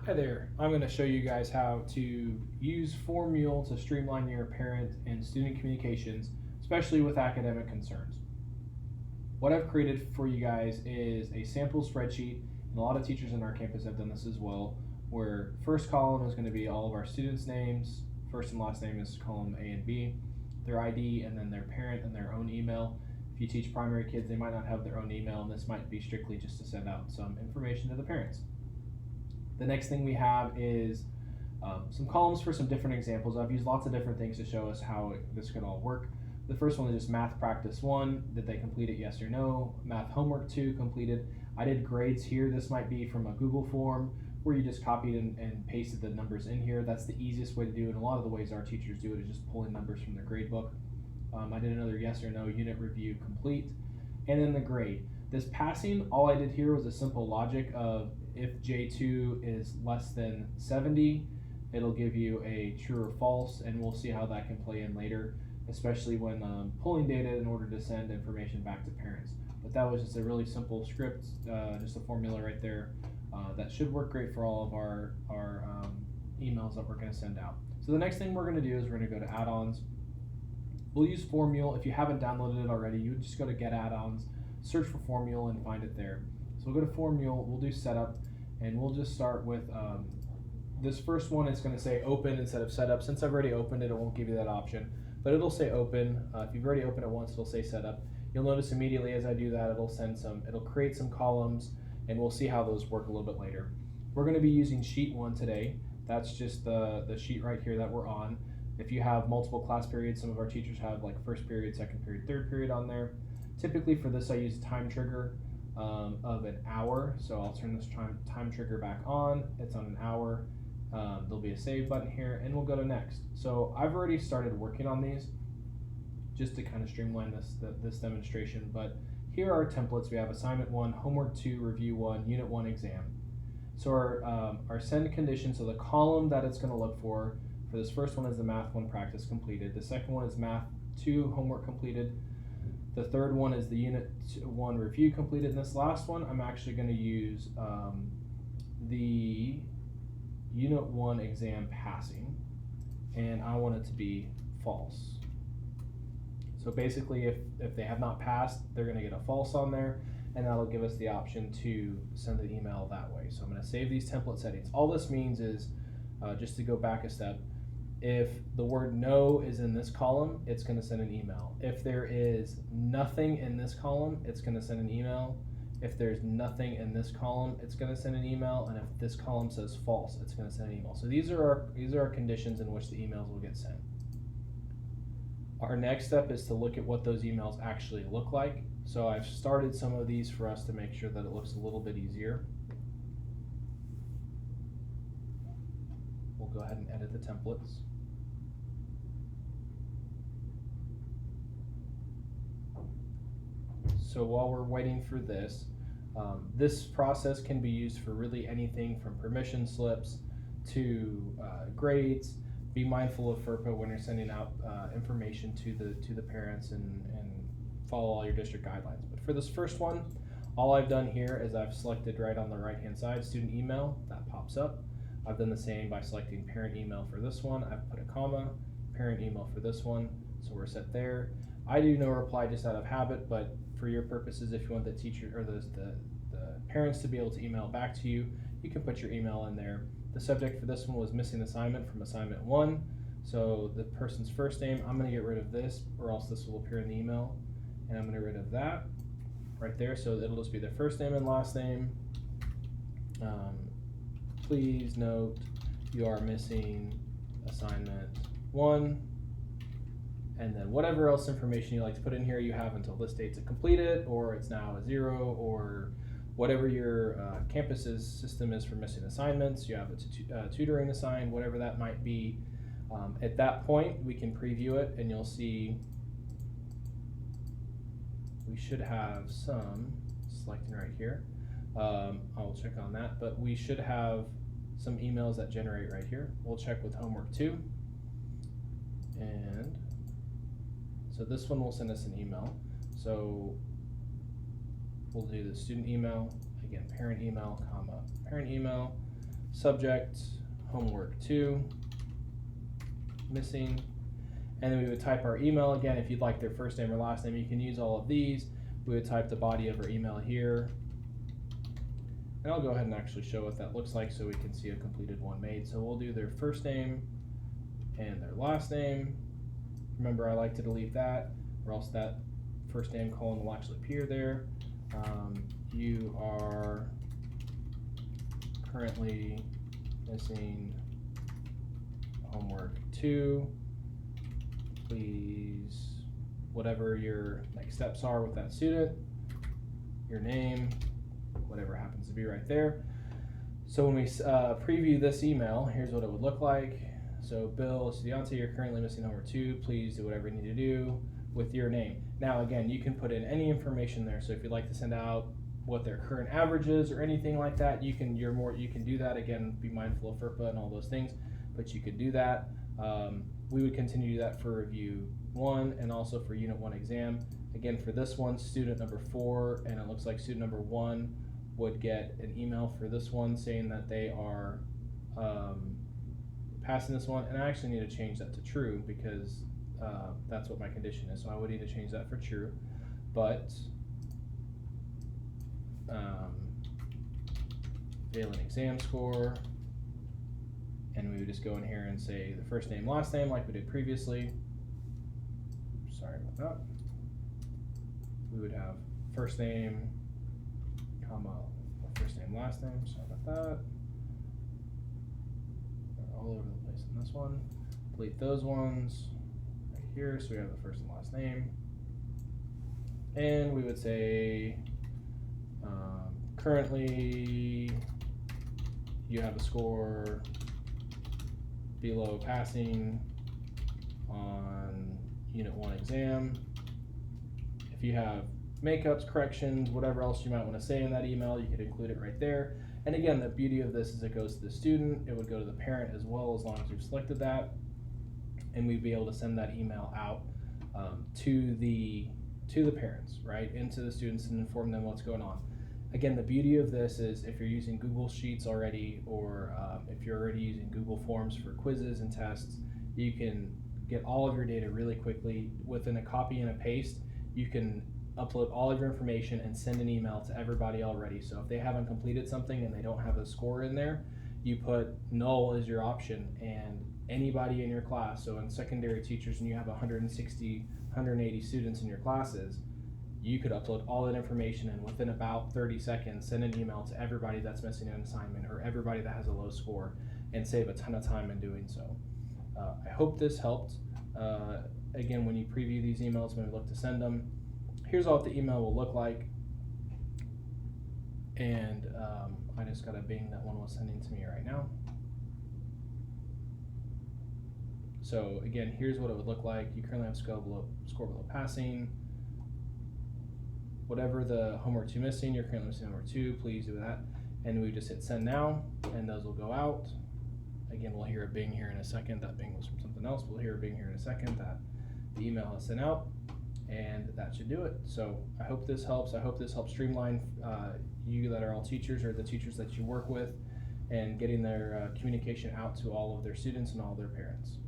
Hi there, I'm going to show you guys how to use Mule to streamline your parent and student communications, especially with academic concerns. What I've created for you guys is a sample spreadsheet, and a lot of teachers in our campus have done this as well, where first column is going to be all of our students' names, first and last name is column A and B, their ID, and then their parent and their own email. If you teach primary kids, they might not have their own email, and this might be strictly just to send out some information to the parents. The next thing we have is some columns for some different examples. I've used lots of different things to show us how this could all work. The first one is just math practice 1. Did they complete it, yes or no? Math homework 2, completed. I did grades here. This might be from a Google form where you just copied and pasted the numbers in here. That's the easiest way to do it. And a lot of the ways our teachers do it is just pulling numbers from their grade book. I did another yes or no unit review complete. And then the grade. This passing, all I did here was a simple logic of if J2 is less than 70, it'll give you a true or false, and we'll see how that can play in later, especially when pulling data in order to send information back to parents. But that was just a really simple script, just a formula right there that should work great for all of our emails that we're going to send out. So the next thing we're going to do is we're going to go to add-ons. We'll use Mule. If you haven't downloaded it already, you would just go to Get Add-ons, search for Mule, and find it there. So we'll go to Mule, we'll do setup, and we'll just start with this first one. It's going to say open instead of setup. Since I've already opened it, it won't give you that option, but it'll say open. If you've already opened it once, it'll say setup. You'll notice immediately as I do that, it'll create some columns, and we'll see how those work a little bit later. We're going to be using sheet 1 today. That's just the sheet right here that we're on. If you have multiple class periods, some of our teachers have like first period, second period, third period on there. Typically for this, I use a time trigger of an hour. So I'll turn this time trigger back on. It's on an hour. There'll be a save button here, and we'll go to next. So I've already started working on these just to kind of streamline this demonstration. But here are our templates. We have assignment 1, homework 2, review 1, unit 1 exam. So our send condition, so the column that it's going to look for this first one is the math 1 practice completed. The second one is math 2 homework completed. The third one is the unit 1 review completed. And this last one, I'm actually going to use the unit 1 exam passing, and I want it to be false. So basically if they have not passed, they're going to get a false on there, and that'll give us the option to send the email that way. So I'm going to save these template settings. All this means is, just to go back a step, if the word no is in this column, it's going to send an email. If there is nothing in this column, it's going to send an email. If there's nothing in this column, it's going to send an email. And if this column says false, it's going to send an email. So these are our conditions in which the emails will get sent. Our next step is to look at what those emails actually look like. So I've started some of these for us to make sure that it looks a little bit easier. We'll go ahead and edit the templates. So while we're waiting for this, this process can be used for really anything from permission slips to grades. Be mindful of FERPA when you're sending out information to the parents, and follow all your district guidelines. But for this first one, all I've done here is I've selected right on the right hand side student email. That pops up. I've done the same by selecting parent email for this one. I've put a comma, parent email for this one, so we're set there. I do no reply just out of habit, but for your purposes, if you want the teacher or the parents to be able to email back to you, you can put your email in there. The subject for this one was missing assignment from assignment 1. So the person's first name, I'm going to get rid of this, or else this will appear in the email, and I'm going to get rid of that right there. So it'll just be their first name and last name. Please note you are missing assignment 1. And then whatever else information you like to put in here, you have until this date to complete it, or it's now a 0, or whatever your campus's system is for missing assignments. You have it to tutoring assigned, whatever that might be. At that point, we can preview it, and you'll see we should have some, selecting right here. I'll check on that, but we should have some emails that generate right here. We'll check with homework 2, and so this one will send us an email. So we'll do the student email, again, parent email, comma, parent email. subject, homework 2, missing, and then we would type our email again. If you'd like their first name or last name, you can use all of these. We would type the body of our email here, and I'll go ahead and actually show what that looks like so we can see a completed one made. So we'll do their first name and their last name. Remember, I like to delete that, or else that first name colon will actually appear there. You are currently missing homework 2. Please, whatever your next steps are with that student, your name, whatever happens to be right there. So when we preview this email, here's what it would look like. So Bill Estudiante, you're currently missing homework 2. Please do whatever you need to do with your name. Now again, you can put in any information there. So if you'd like to send out what their current average is or anything like that, you can do that. Again, be mindful of FERPA and all those things, but you could do that. We would continue to do that for review 1 and also for unit 1 exam. Again, for this one, student number 4, and it looks like student number 1 would get an email for this one saying that they are passing this one, and I actually need to change that to true because that's what my condition is, so I would need to change that for true. But failing exam score, and we would just go in here and say the first name, last name like we did previously. Sorry about that. We would have first name, comma, first name, last name. Sorry about that. They're all over the place in this one. Delete those ones right here, so we have the first and last name. And we would say currently you have a score below passing on unit 1 exam. If you have makeups, corrections, whatever else you might want to say in that email, you could include it right there. And again, the beauty of this is it goes to the student, it would go to the parent as well, as long as we've selected that, and we'd be able to send that email out to the parents, right, and to the students, and inform them what's going on. Again, the beauty of this is if you're using Google Sheets already, or if you're already using Google Forms for quizzes and tests, you can get all of your data really quickly. Within a copy and a paste, you can upload all of your information and send an email to everybody already. So if they haven't completed something and they don't have a score in there, you put null as your option, and anybody in your class, so in secondary teachers and you have 160, 180 students in your classes, you could upload all that information and within about 30 seconds send an email to everybody that's missing an assignment or everybody that has a low score, and save a ton of time in doing so. I hope this helped. Again, when you preview these emails, when we look to send them, here's what the email will look like. And I just got a bing that one was sending to me right now. So again, here's what it would look like. You currently have score below passing. Whatever the homework 2 missing, you're currently missing homework 2, please do that. And we just hit send now, and those will go out. Again, we'll hear a bing here in a second. That bing was from something else. We'll hear a bing here in a second that the email has sent out, and that should do it. So I hope this helps. I hope this helps streamline you that are all teachers, or the teachers that you work with, and getting their communication out to all of their students and all of their parents.